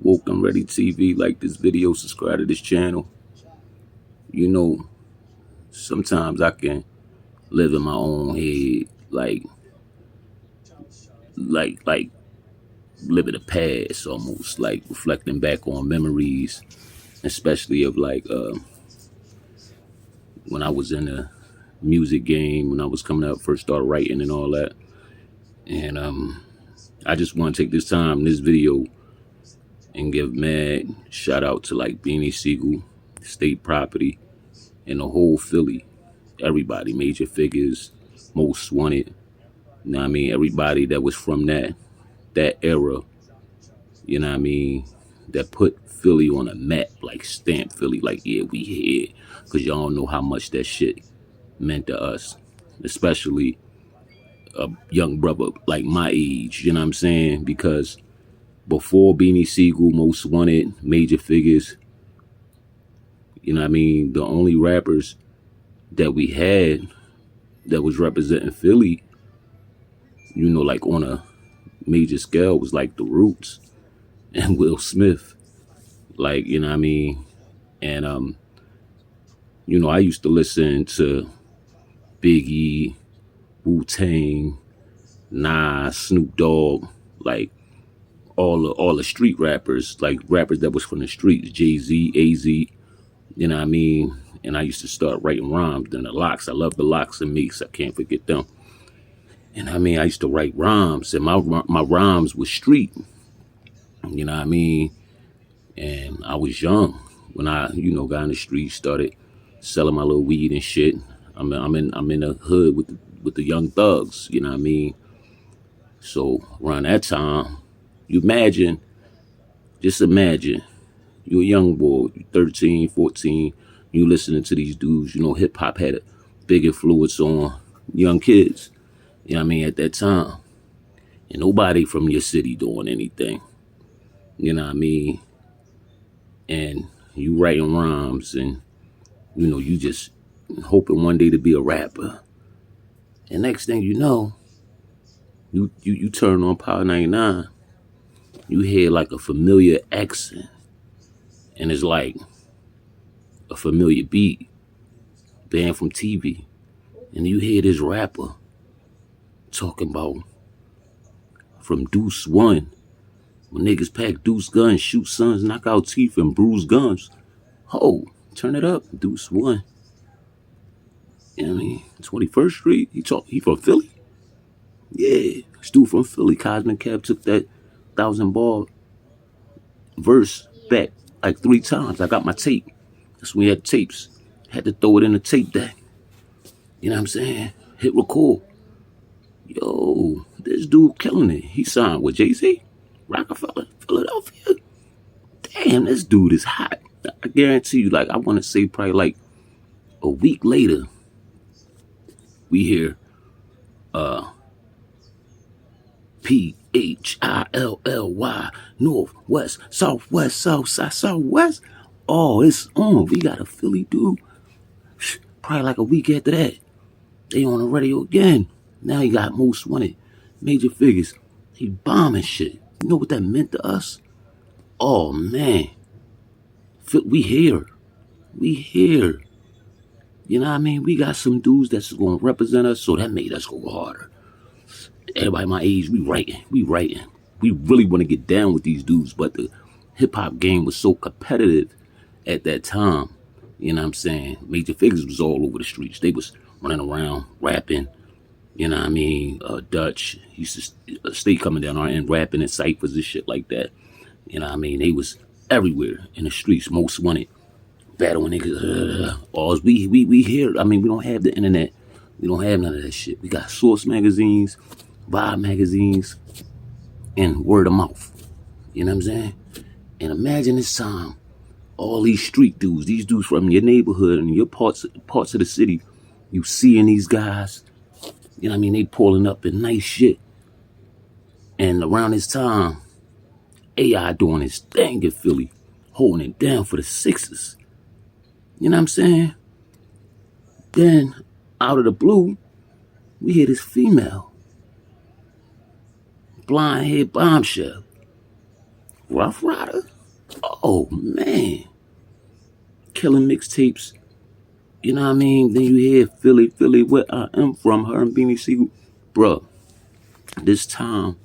Woke and Ready TV. Like this video, subscribe to this channel. You know, sometimes I can live in my own head, like living the past, almost like reflecting back on memories, especially of when I was in the music game, when I was coming up, first started writing and all that. And I just want to take this time in this video and give mad shout out to like Beanie Sigel, State Property, and the whole Philly. Everybody, Major Figgaz, Most Wanted. You know what I mean? Everybody that was from that era, you know what I mean? That put Philly on a map, like stamp Philly, like, yeah, we here. Because y'all know how much that shit meant to us. Especially a young brother like my age, you know what I'm saying? Because before Beanie Sigel, Most Wanted, Major Figgaz, you know what I mean? The only rappers that we had that was representing Philly, you know, like on a major scale was like The Roots and Will Smith. Like, you know what I mean? And, you know, I used to listen to Biggie, Wu-Tang, Nas, Snoop Dogg, like all the street rappers, like rappers that was from the streets, Jay-Z, AZ, you know what I mean? And I used to start writing rhymes. Then the Locks, I love the Locks and Meeks, I can't forget them. And I mean, I used to write rhymes, and my rhymes was street, you know what I mean? And I was young when I, you know, got in the street, started selling my little weed and shit. I'm in the hood with the young thugs, you know what I mean? So around that time, just imagine, you're a young boy, you're 13, 14, you listening to these dudes, you know, hip hop had a big influence on young kids, you know what I mean, at that time. And nobody from your city doing anything, you know what I mean? And you writing rhymes and, you know, you just hoping one day to be a rapper. And next thing you know, you turn on Power 99, you hear like a familiar accent, and it's like a familiar beat, banned from TV. And you hear this rapper talking about from Deuce 1, when niggas pack Deuce guns, shoot sons, knock out teeth, and bruise guns. Oh, turn it up, Deuce 1. You know what I mean? 21st Street, he from Philly? Yeah, this dude from Philly. Cosmic Cab took that 1,000 bar verse back like 3 times. I got my tape. That's when we had tapes. Had to throw it in the tape deck. You know what I'm saying? Hit record. Yo, this dude killing it. He signed with Jay-Z, Rockefeller, Philadelphia. Damn, this dude is hot. I guarantee you, like, I want to say probably like a week later, we hear Philly, North, West, Southwest, Southside, Southwest. Oh, it's on. We got a Philly dude. Probably like a week after that, they on the radio again. Now you got Most Wanted, Major Figgaz. He bombing shit. You know what that meant to us? Oh man, we here. We here. You know what I mean? We got some dudes that's gonna represent us, so that made us go harder. Everybody my age, we writing. We really want to get down with these dudes, but the hip hop game was so competitive at that time. You know what I'm saying? Major Figgaz was all over the streets. They was running around rapping. You know what I mean? Dutch, he used to stay coming down our end rapping and ciphers and shit like that. You know what I mean? They was everywhere in the streets. Most Wanted, battling niggas. All we here. I mean, we don't have the internet. We don't have none of that shit. We got Source magazines, Vibe magazines, and word of mouth. You know what I'm saying? And imagine this time, all these street dudes, these dudes from your neighborhood and your parts of the city, you seeing these guys, you know what I mean, they pulling up in nice shit. And around this time, AI doing his thing in Philly, holding it down for the Sixers. You know what I'm saying? Then, out of the blue, we hear this female, blonde head bombshell, Rough Rider. Oh man, killing mixtapes. You know what I mean? Then you hear Philly, Philly, where I am from, her and Beanie Sigel. Bruh, this time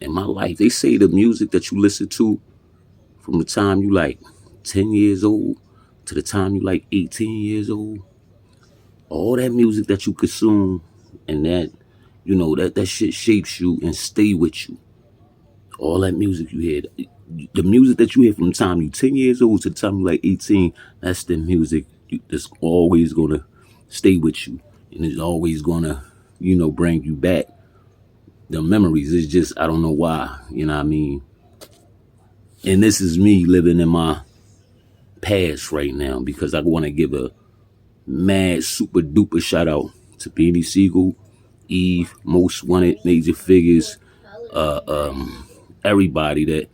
in my life, they say the music that you listen to from the time you like 10 years old to the time you like 18 years old, all that music that you consume and that, you know, that shit shapes you and stay with you. All that music you hear, the music that you hear from the time you 10 years old to the time you like 18, that's the music that's always gonna stay with you. And it's always gonna, you know, bring you back. The memories, it's just, I don't know why, you know what I mean? And this is me living in my past right now because I want to give a mad super duper shout out to Beanie Sigel, Eve, Most Wanted, Major Figgaz, everybody that,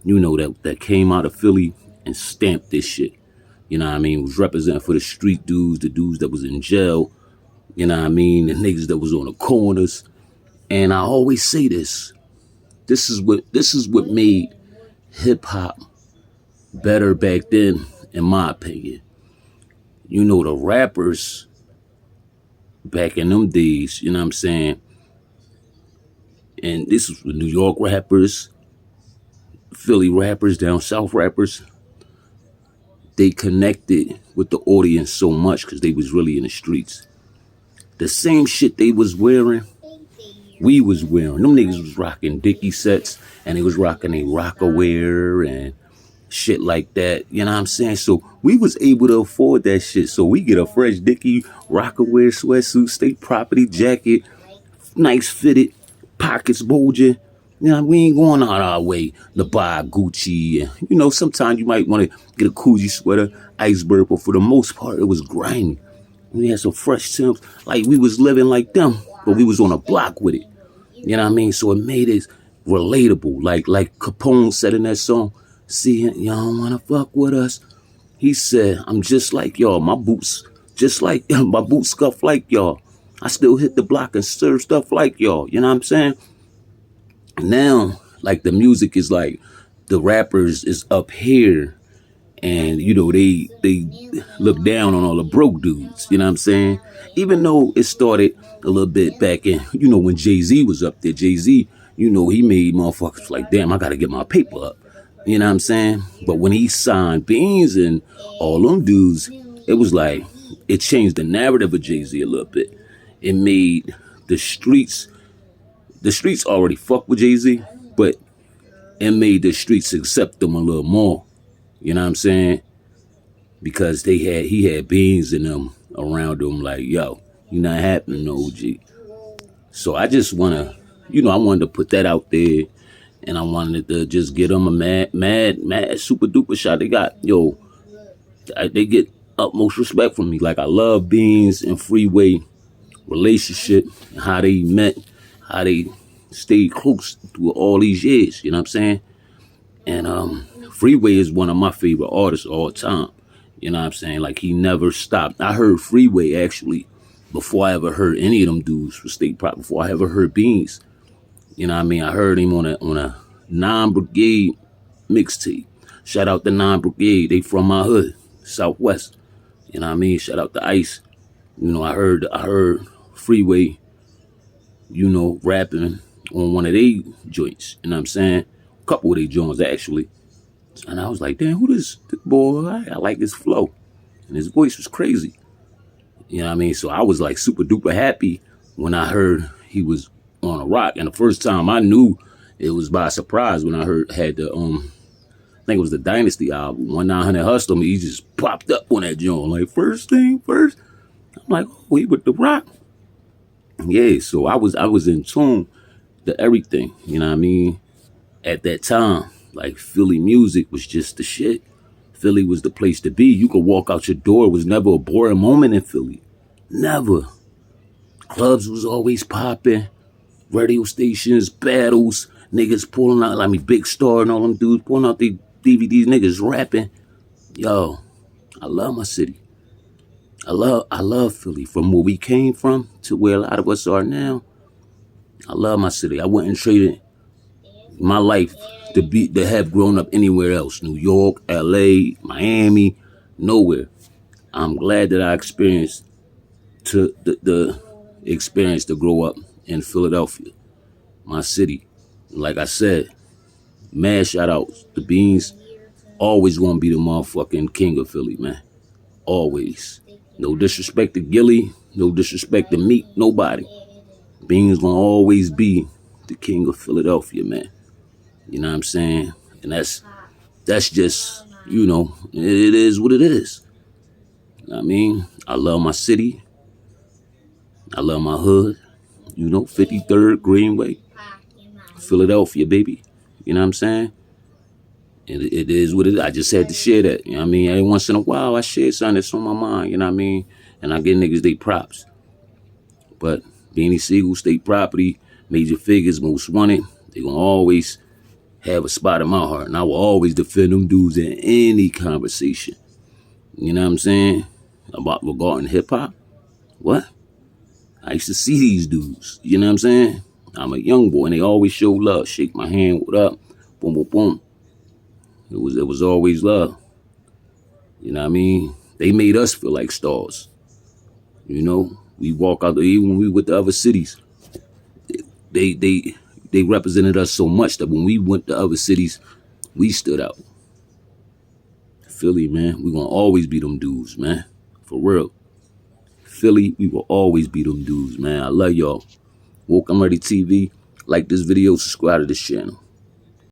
you know, that came out of Philly and stamped this shit. You know what I mean? Was representing for the street dudes, the dudes that was in jail, you know what I mean? The niggas that was on the corners. And I always say this. This is what made hip hop better back then, in my opinion. You know, the rappers back in them days, you know what I'm saying? And this was the New York rappers, Philly rappers, down south rappers. They connected with the audience so much because they was really in the streets. The same shit they was wearing, we was wearing. Them niggas was rocking Dickie sets and they was rocking a Rockaware and shit like that. You know what I'm saying? So we was able to afford that shit. So we get a fresh Dickie Rockaware sweatsuit, state property jacket, nice fitted, pockets bulging. You know, we ain't going out our way to buy Gucci. And, you know, sometimes you might want to get a Coogee sweater, iceberg, but for the most part, it was grimy. We had some fresh Timbs. Like, we was living like them, but we was on a block with it. You know what I mean? So it made it relatable. Like Capone said in that song, see, y'all don't want to fuck with us. He said, I'm just like y'all. My boots, just like, my boots scuff like y'all. I still hit the block and serve stuff like y'all. You know what I'm saying? Now, like, the music is like, the rappers is up here and, you know, they look down on all the broke dudes. You know what I'm saying? Even though it started a little bit back in, you know, when Jay-Z was up there. Jay-Z, you know, he made motherfuckers like, damn, I got to get my paper up. You know what I'm saying? But when he signed Beans and all them dudes, it was like, it changed the narrative of Jay-Z a little bit. It made the streets already fuck with Jay-Z, but it made the streets accept them a little more. You know what I'm saying? Because he had Beans in them around him like, yo, you not happening, OG. So I just wanna, you know, I wanted to put that out there, and I wanted to just get them a mad super duper shot. They got, yo, they get utmost respect from me. Like, I love Beans and Freeway relationship, how they met, how they stayed close through all these years. You know what I'm saying? And Freeway is one of my favorite artists of all time. You know what I'm saying? Like, he never stopped. I heard Freeway actually before I ever heard any of them dudes for State Prop, before I ever heard Beans. You know what I mean? I heard him on a 9 Brigade mixtape. Shout out to 9 Brigade. They from my hood, Southwest. You know what I mean? Shout out to Ice. You know, I heard Freeway, you know, rapping on one of their joints. You know what I'm saying? A couple of their joints, actually. And I was like, damn, who this boy? I like his flow. And his voice was crazy. You know what I mean? So I was like super duper happy when I heard he was on a rock. And the first time I knew, it was by surprise when I had the, I think it was the Dynasty album, 1900 Hustle Me. He just popped up on that joint. Like, first thing first. I'm like, oh, he with the rock. Yeah, so I was in tune to everything. You know what I mean? At that time, like, Philly music was just the shit. Philly was the place to be. You could walk out your door. It was never a boring moment in Philly. Never. Clubs was always popping. Radio stations, battles, niggas pulling out, Big Star and all them dudes pulling out the DVDs, niggas rapping. Yo, I love my city. I love Philly. From where we came from to where a lot of us are now. I love my city. I wouldn't trade it my life to have grown up anywhere else, New York, LA, Miami, nowhere. I'm glad that I experienced the experience to grow up in Philadelphia, my city. Like I said, mad shout outs. The Beans always gonna be the motherfucking king of Philly, man. Always. No disrespect to Gilly, no disrespect to Meek, nobody. Beans gonna always be the king of Philadelphia, man. You know what I'm saying? And that's just, it is what it is. You know what I mean? I love my city. I love my hood. 53rd Greenway, Philadelphia, baby. You know what I'm saying? And it is what it is. I just had to share that. You know what I mean? Every once in a while, I share something that's on my mind. You know what I mean? And I give niggas they props. But Beanie Sigel, state property, major figures, most wanted, they gonna always have a spot in my heart. And I will always defend them dudes in any conversation. You know what I'm saying? About regarding hip hop. What? I used to see these dudes. You know what I'm saying? I'm a young boy and they always show love. Shake my hand, what up? Boom, boom, boom. It was always love. You know what I mean? They made us feel like stars. We walk out there, even when we with the other cities. They represented us so much that when we went to other cities, we stood out. Philly, man, we gonna always be them dudes, man. For real. Philly, we will always be them dudes, man. I love y'all. Woke I'm Ready TV. Like this video, subscribe to this channel.